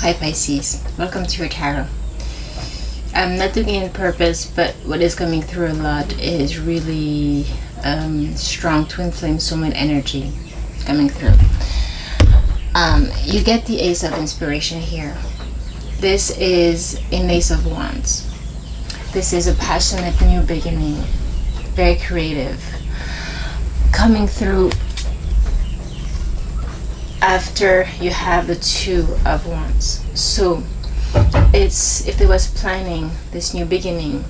Hi Pisces, welcome to your tarot. I'm not doing it on purpose, but what is coming through a lot is really strong twin flame soulmate energy coming through. You get the Ace of Inspiration here. This is an Ace of Wands. This is a passionate new beginning, very creative, coming through after you have the Two of Wands. So it's, if there was planning this new beginning,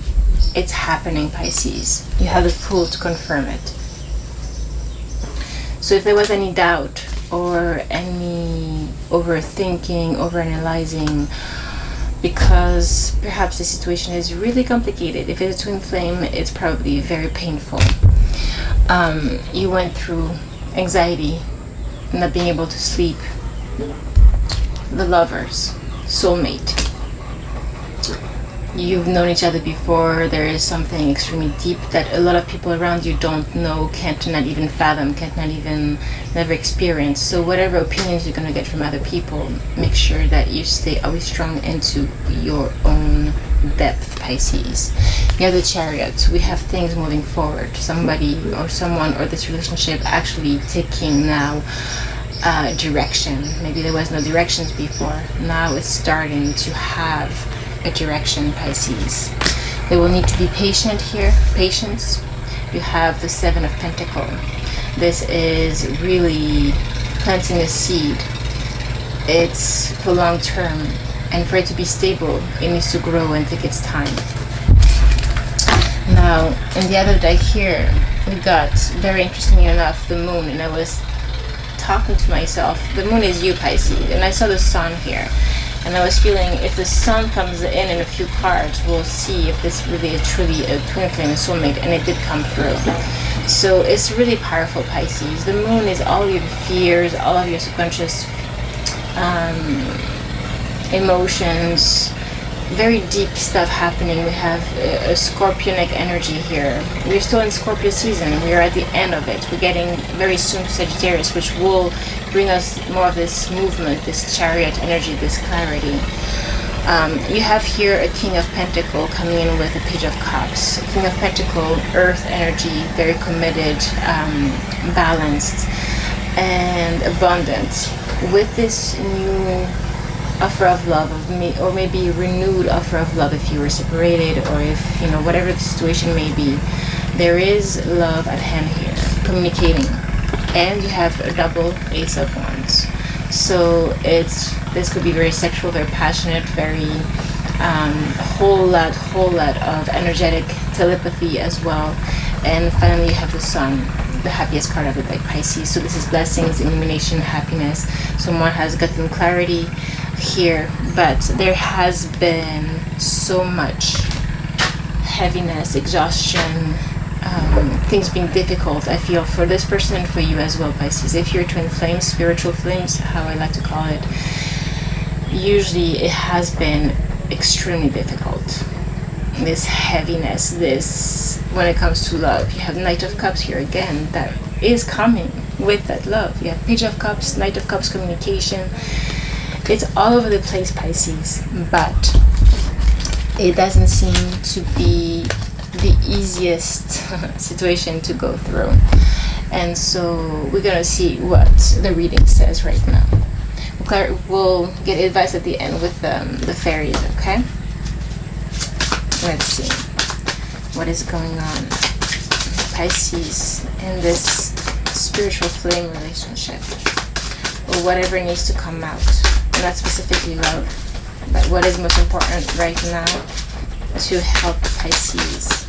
it's happening, Pisces. You have the Fool to confirm it. So if there was any doubt or any overthinking, overanalyzing, because perhaps the situation is really complicated. If it's a twin flame, it's probably very painful. You went through anxiety, not being able to sleep, the Lovers, soulmate. You've known each other before. There is something extremely deep that a lot of people around you don't know, can't not even fathom, can't not even never experience. So whatever opinions you're going to get from other people, make sure that you stay always strong into your own depth, Pisces. You have the Chariot. We have things moving forward. Somebody or someone or this relationship actually taking now direction. Maybe there was no directions before. Now it's starting to have a direction, Pisces. They will need to be patient here. Patience. You have the Seven of Pentacles. This is really planting a seed. It's for long term, and for it to be stable, it needs to grow and take its time. Now, in the other deck here, we got, very interestingly enough, the Moon, and I was talking to myself. The Moon is you, Pisces, and I saw the Sun here. And I was feeling, if the Sun comes in a few cards, we'll see if this really is truly a twin flame, a soulmate, and it did come through. So it's really powerful, Pisces. The Moon is all your fears, all of your subconscious emotions, very deep stuff happening. We have a scorpionic energy here. We're still in Scorpio season. We are at the end of it. We're getting very soon to Sagittarius, which will bring us more of this movement, this Chariot energy, this clarity. You have here a King of Pentacles coming in with a Page of Cups. King of Pentacles, earth energy, very committed, balanced, and abundant. With this new offer of love, or maybe renewed offer of love if you were separated, or if, you know, whatever the situation may be, there is love at hand here, communicating. And you have a double Ace of Wands. So this could be very sexual, very passionate, very a whole lot of energetic telepathy as well. And finally you have the Sun, the happiest card of the deck, Pisces. So this is blessings, illumination, happiness. Someone has gotten clarity here, but there has been so much heaviness, exhaustion, things being difficult, I feel, for this person and for you as well, Pisces. If you're twin flames, spiritual flames, how I like to call it, usually it has been extremely difficult. This heaviness, this, when it comes to love, you have Knight of Cups here again, that is coming with that love. You have Page of Cups, Knight of Cups, communication. It's all over the place, Pisces, but it doesn't seem to be the easiest situation to go through. And so we're going to see what the reading says right now. We'll get advice at the end with the fairies, okay? Let's see what is going on, Pisces, in this spiritual flame relationship, or whatever needs to come out. Not specifically love, but what is most important right now to help Pisces.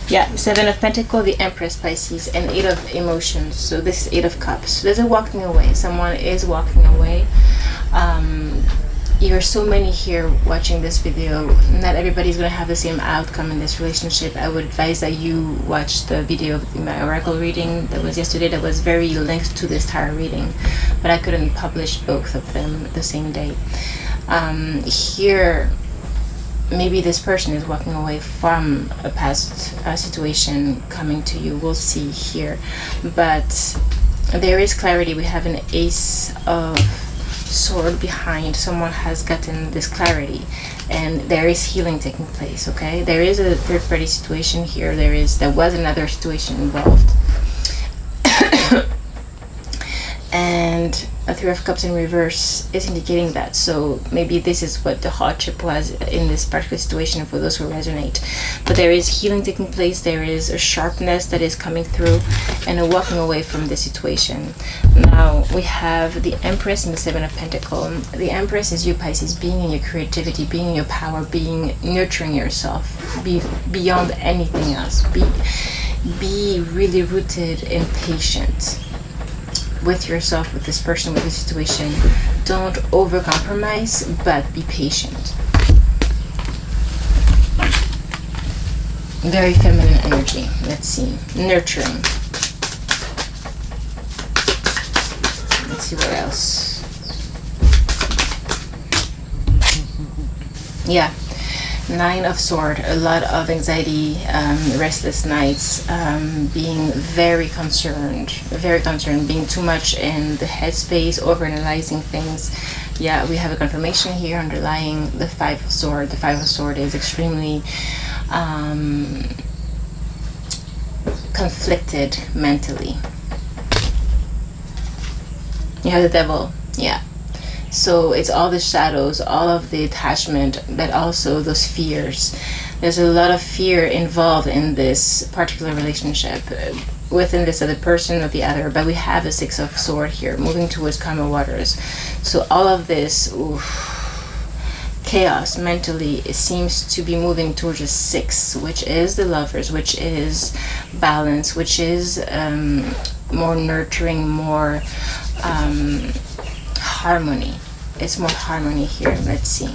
Yeah, Seven of Pentacles, the Empress, Pisces, and Eight of Emotions. So this is Eight of Cups. So there's a walking away. Someone is walking away. You're so many here watching this video. Not everybody's going to have the same outcome in this relationship. I would advise that you watch the video of my oracle reading that was yesterday, that was very linked to this tarot reading, but I couldn't publish both of them the same day. Here, maybe this person is walking away from a past situation coming to you. We'll see here. But there is clarity. We have an Ace of Sword behind. Someone has gotten this clarity, and there is healing taking place. Okay, there is a third party situation here. There was another situation involved. And a Three of Cups in reverse is indicating that. So maybe this is what the hardship was in this particular situation for those who resonate. But there is healing taking place. There is a sharpness that is coming through, and a walking away from the situation. Now we have the Empress and the Seven of Pentacles. The Empress is you, Pisces, being in your creativity, being in your power, being nurturing yourself, be beyond anything else. Be really rooted and patient with yourself, with this person, with this situation. Don't over-compromise, but be patient. Very feminine energy. Let's see. Nurturing. Let's see what else. Yeah. Nine of Swords, a lot of anxiety, restless nights, being very concerned, being too much in the headspace, overanalyzing things. Yeah, we have a confirmation here underlying the Five of Swords. The Five of Swords is extremely conflicted mentally. You have the Devil, yeah. So it's all the shadows, all of the attachment, but also those fears. There's a lot of fear involved in this particular relationship within this other person or the other. But we have a Six of Swords here, moving towards calmer waters. So all of this chaos mentally, it seems to be moving towards a Six, which is the Lovers, which is balance, which is more nurturing, more harmony. It's more harmony here. Let's see.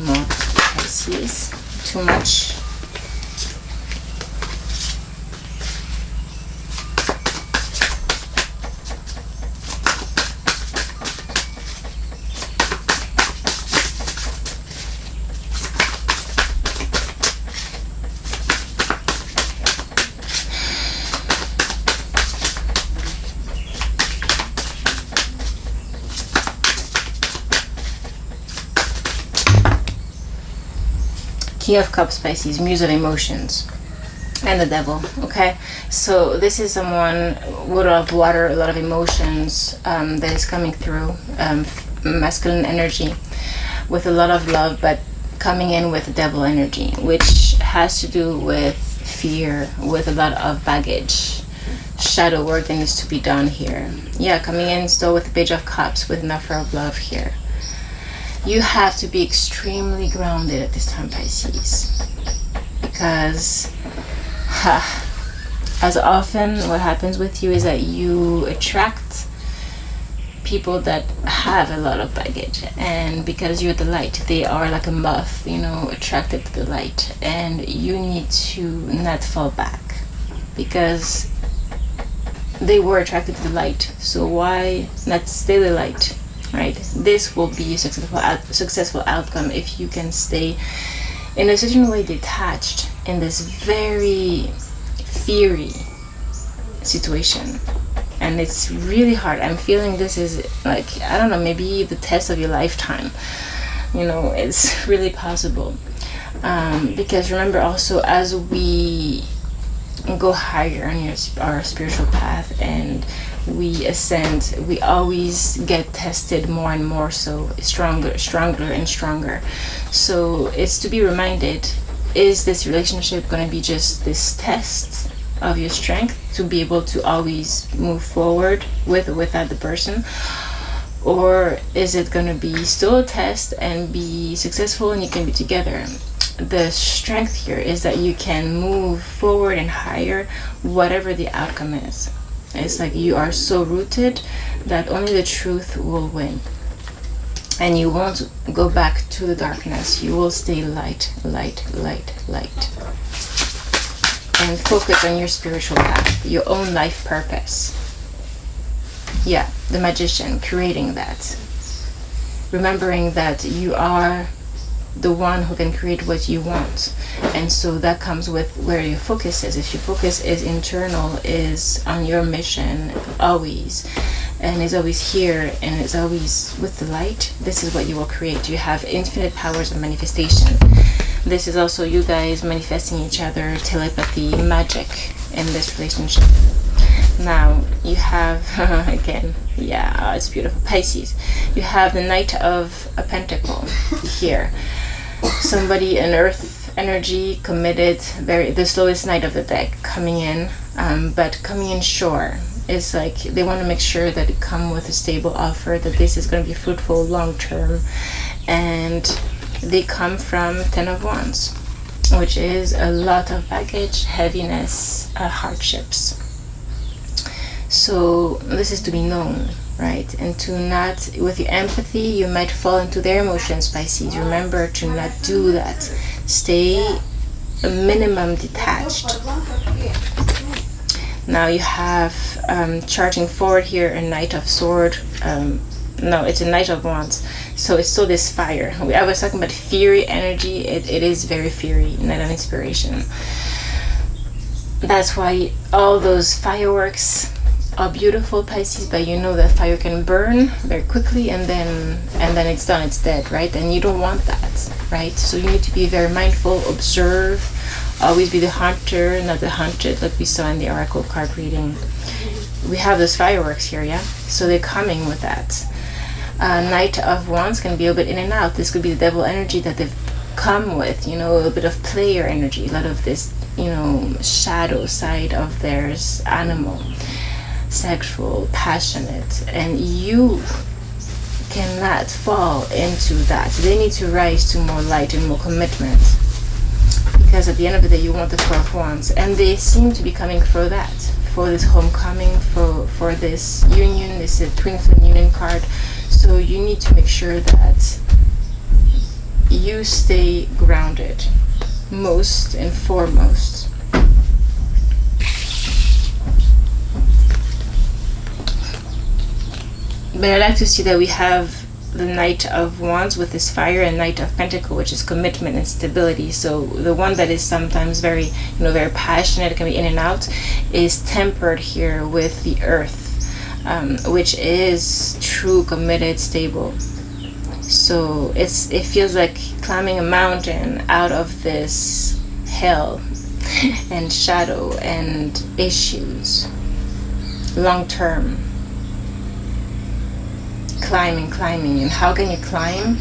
More Pisces. Too much. King of Cups, Pisces, Muse of Emotions, and the Devil. Okay, so this is someone with a lot of water, a lot of emotions that is coming through, masculine energy with a lot of love, but coming in with Devil energy, which has to do with fear, with a lot of baggage, shadow work that needs to be done here. Yeah, coming in still with the Page of Cups, with an offer of love here. You have to be extremely grounded at this time, Pisces, because as often what happens with you is that you attract people that have a lot of baggage, and because you're the light, they are like a moth, attracted to the light, and you need to not fall back because they were attracted to the light. So why not stay the light? Right, this will be a successful outcome if you can stay in a certain way detached in this very fiery situation. And it's really hard. I'm feeling this is like, I don't know, maybe the test of your lifetime. It's really possible. Because remember also, as we go higher on our spiritual path and we ascend, we always get tested more and more, so stronger and stronger. So it's to be reminded, is this relationship going to be just this test of your strength to be able to always move forward with or without the person, or is it going to be still a test and be successful and you can be together? The strength here is that you can move forward and higher whatever the outcome is. It's like you are so rooted that only the truth will win. And you won't go back to the darkness. You will stay light. And focus on your spiritual path, your own life purpose. Yeah, the Magician, creating that. Remembering that you are the one who can create what you want. And so that comes with where your focus is. If your focus is internal, is on your mission always, and is always here, and is always with the light, this is what you will create. You have infinite powers of manifestation. This is also you guys manifesting each other, telepathy, magic in this relationship. Now you have again, yeah, it's beautiful, Pisces. You have the Knight of a Pentacle here. Somebody, an earth energy, committed, very the slowest knight of the deck coming in, but coming in sure. It's like they want to make sure that it come with a stable offer, that this is going to be fruitful long term, and they come from 10 of Wands, which is a lot of baggage, heaviness, hardships. So this is to be known, right? And to not, with your empathy, you might fall into their emotions, Pisces. Remember to not do that. Stay a minimum detached. Now you have charging forward here a Knight of Sword. No, it's a Knight of Wands. So it's still this fire. I was talking about fury energy. It is very fury, Knight of Inspiration. That's why all those fireworks are beautiful, Pisces, but you know that fire can burn very quickly, and then it's done, it's dead, right? And you don't want that, right? So you need to be very mindful, observe, always be the hunter, not the hunted, like we saw in the oracle card reading. We have those fireworks here, yeah? So they're coming with that. Knight of Wands can be a bit in and out. This could be the devil energy that they've come with, you know, a bit of player energy, a lot of this, you know, shadow side of theirs, animal, sexual, passionate, and you cannot fall into that. They need to rise to more light and more commitment, because at the end of the day you want the Four of Wands, and they seem to be coming for that, for this homecoming, for this union. This is a twin flame union card. So you need to make sure that you stay grounded, most and foremost. But I like to see that we have the Knight of Wands with this fire, and Knight of Pentacle, which is commitment and stability. So the one that is sometimes very, you know, very passionate, it can be in and out, is tempered here with the Earth, which is true, committed, stable. So it feels like climbing a mountain out of this hell and shadow and issues, long term. Climbing. And how can you climb?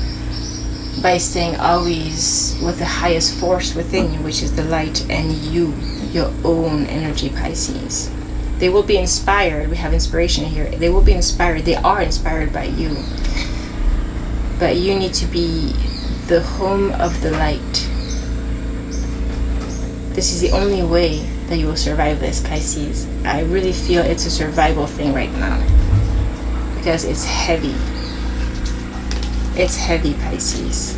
By staying always with the highest force within you, which is the light, and you, your own energy, Pisces. They will be inspired. We have inspiration here. They will be inspired. They are inspired by you. But you need to be the home of the light. This is the only way that you will survive this, Pisces. I really feel it's a survival thing right now, because it's heavy. It's heavy, Pisces.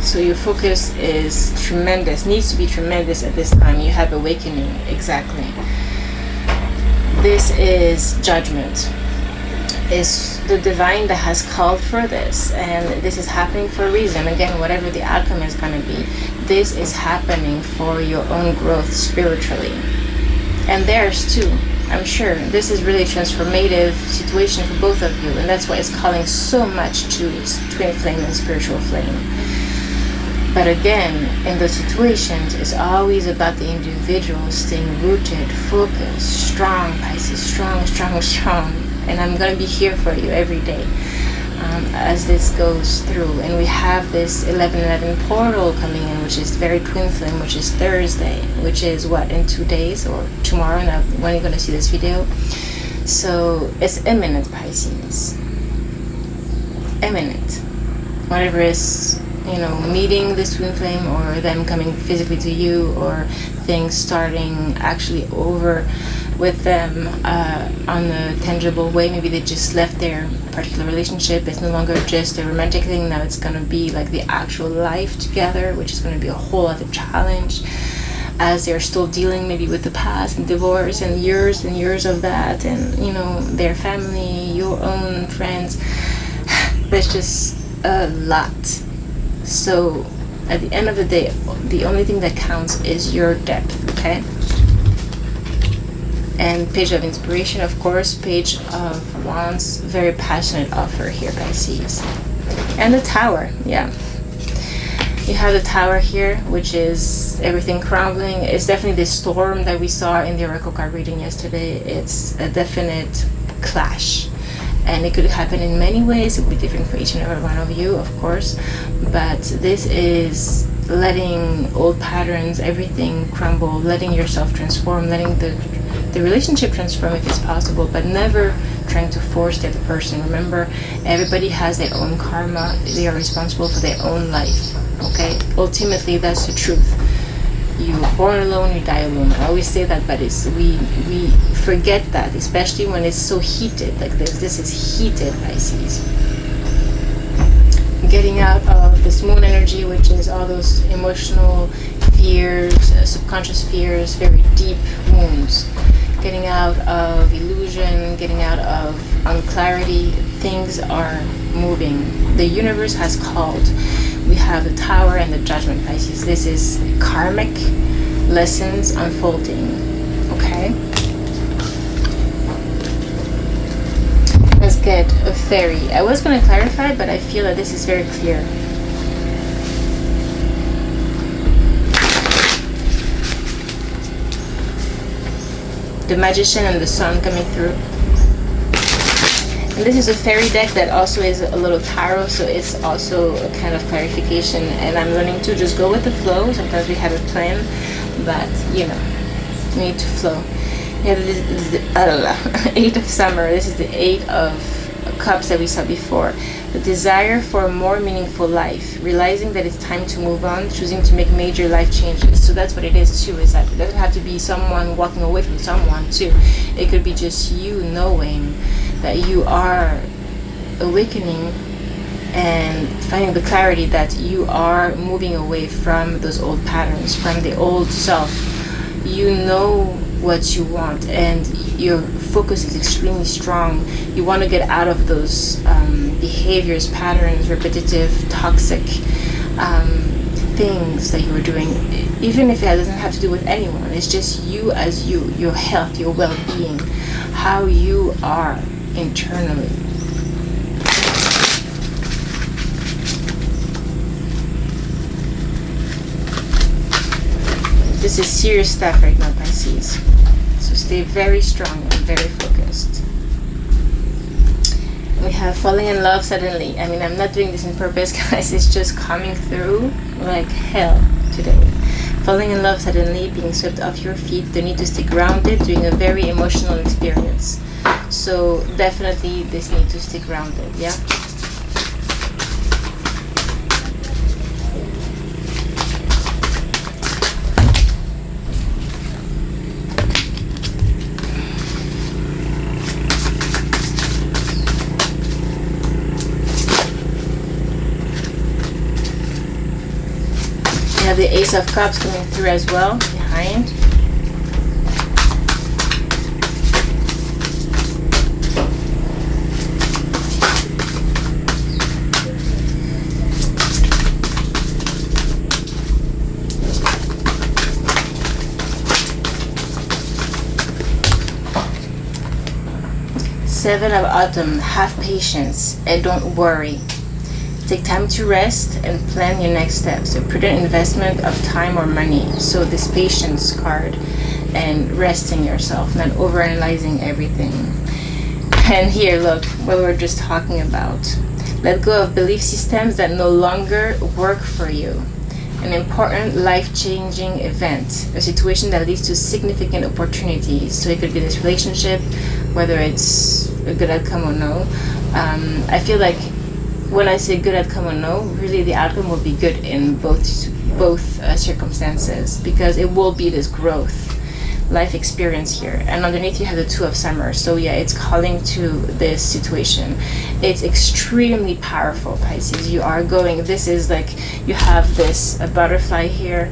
So your focus is tremendous, needs to be tremendous at this time. You have awakening, exactly. This is judgment. It's the divine that has called for this, and this is happening for a reason. Again, whatever the outcome is going to be, this is happening for your own growth spiritually, and theirs too. I'm sure this is really a transformative situation for both of you, and that's why it's calling so much to twin flame and spiritual flame. But again, in those situations, it's always about the individual staying rooted, focused, strong, Pisces, strong. And I'm going to be here for you every day as this goes through. And we have this 11/11 portal coming in, which is very twin flame, which is Thursday, which is what, in 2 days or tomorrow, now when you're going to see this video. So it's imminent, Pisces. Imminent. Whatever is, you know, meeting this twin flame, or them coming physically to you, or things starting actually over with them on a tangible way. Maybe they just left their particular relationship. It's no longer just a romantic thing. Now it's going to be like the actual life together, which is going to be a whole other challenge. as they're still dealing maybe with the past and divorce and years of that, and you know, their family, your own friends. There's just a lot. So at the end of the day, the only thing that counts is your depth, okay? And Page of Inspiration, of course, Page of Wands, very passionate offer here, Pisces. And the Tower, yeah. You have the Tower here, which is everything crumbling. It's definitely the storm that we saw in the Oracle card reading yesterday. It's a definite clash. And it could happen in many ways. It would be different for each and every one of you, of course. But this is letting old patterns, everything crumble, letting yourself transform, letting the relationship transform if it's possible, but never trying to force the other person. Remember, everybody has their own karma. They are responsible for their own life, okay? Ultimately, that's the truth. You were born alone, you die alone. I always say that, but we forget that, especially when it's so heated like this. This is heated, Pisces. Getting out of this moon energy, which is all those emotional fears, subconscious fears, very deep wounds. Getting out of illusion, getting out of unclarity. Things are moving. The universe has called. We have the Tower and the Judgment, Pisces. This is karmic lessons unfolding, okay? Let's get a fairy. I was going to clarify, but I feel that this is very clear. The Magician and the Sun coming through. And this is a fairy deck that also is a little tarot, so it's also a kind of clarification. And I'm learning to just go with the flow. Sometimes we have a plan, but you know, we need to flow. Yeah, this is the Eight of Summer. This is the Eight of Cups that we saw before. The desire for a more meaningful life, realizing that it's time to move on, choosing to make major life changes. So that's what it is too, is that it doesn't have to be someone walking away from someone too. It could be just you knowing that you are awakening and finding the clarity that you are moving away from those old patterns, from the old self. You know what you want and your focus is extremely strong. You want to get out of those behaviors, patterns, repetitive, toxic things that you were doing, even if it doesn't have to do with anyone. It's just you as you, your health, your well-being, how you are internally. This is serious stuff right now, Pisces. So stay very strong and very focused. We have falling in love suddenly. I mean, I'm not doing this on purpose, guys. It's just coming through like hell today. Falling in love suddenly, being swept off your feet, the need to stay grounded, doing a very emotional experience. So definitely this need to stay grounded, yeah? We have the Ace of Cups coming through as well, behind. Seven of Autumn, have patience and don't worry. Take time to rest and plan your next steps. A prudent investment of time or money. So this patience card and resting yourself, not overanalyzing everything. And here, look, what we were just talking about. Let go of belief systems that no longer work for you. An important life-changing event. A situation that leads to significant opportunities. So it could be this relationship, whether it's a good outcome or no. I feel like when I say good outcome or no, really the outcome will be good in both circumstances, because it will be this growth, life experience here. And underneath you have the Two of Summer. So yeah, it's calling to this situation. It's extremely powerful, Pisces. You are going, this is like, you have this a butterfly here,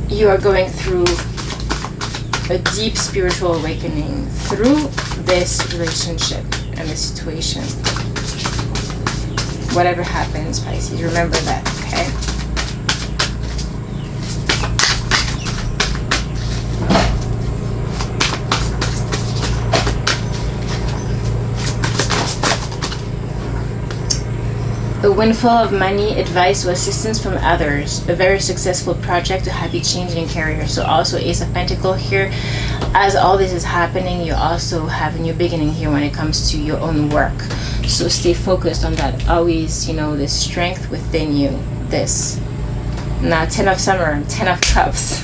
you are going through a deep spiritual awakening through this relationship and this situation. Whatever happens, Pisces, remember that, okay? A windfall of money, advice, or assistance from others. A very successful project, a happy change in career. So also Ace of Pentacles here. As all this is happening, you also have a new beginning here when it comes to your own work. So stay focused on that. Always, the strength within you. This. Now, 10 of Summer, 10 of Cups.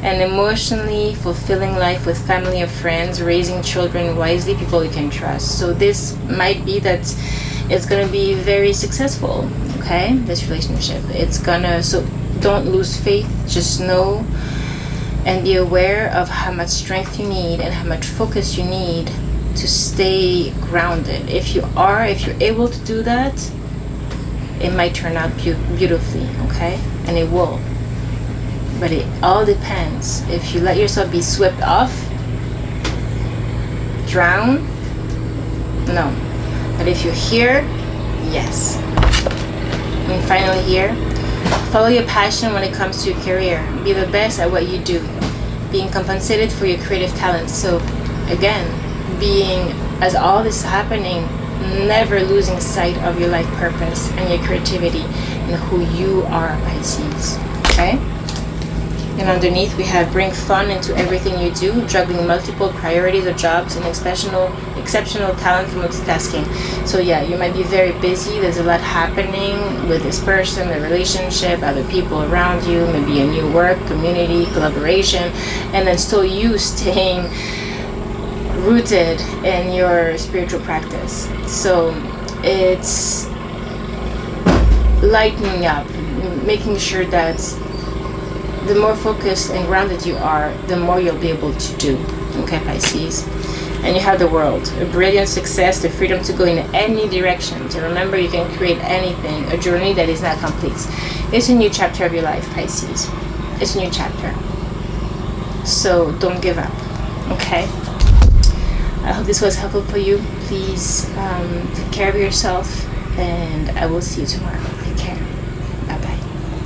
An emotionally fulfilling life with family or friends, raising children wisely, people you can trust. So this might be that it's gonna be very successful, okay? This relationship. So don't lose faith. Just know and be aware of how much strength you need and how much focus you need to stay grounded. If you're able to do that, it might turn out beautifully, okay? And it will. But it all depends. If you let yourself be swept off, drown, no. But if you're here, yes. And finally here, follow your passion when it comes to your career. Be the best at what you do. Being compensated for your creative talents. So again, as all this is happening, never losing sight of your life purpose and your creativity and who you are, Pisces. Okay? And underneath we have bring fun into everything you do, juggling multiple priorities or jobs, and exceptional talent for multitasking. So yeah, you might be very busy. There's a lot happening with this person, the relationship, other people around you, maybe a new work, community, collaboration, and then still you staying rooted in your spiritual practice. So it's lightening up, making sure that the more focused and grounded you are, the more you'll be able to do. Okay, Pisces? And you have the world, a brilliant success, the freedom to go in any direction. So remember, you can create anything, a journey that is not complete. It's a new chapter of your life, Pisces. It's a new chapter. So don't give up, okay? I hope this was helpful for you. Please take care of yourself, and I will see you tomorrow.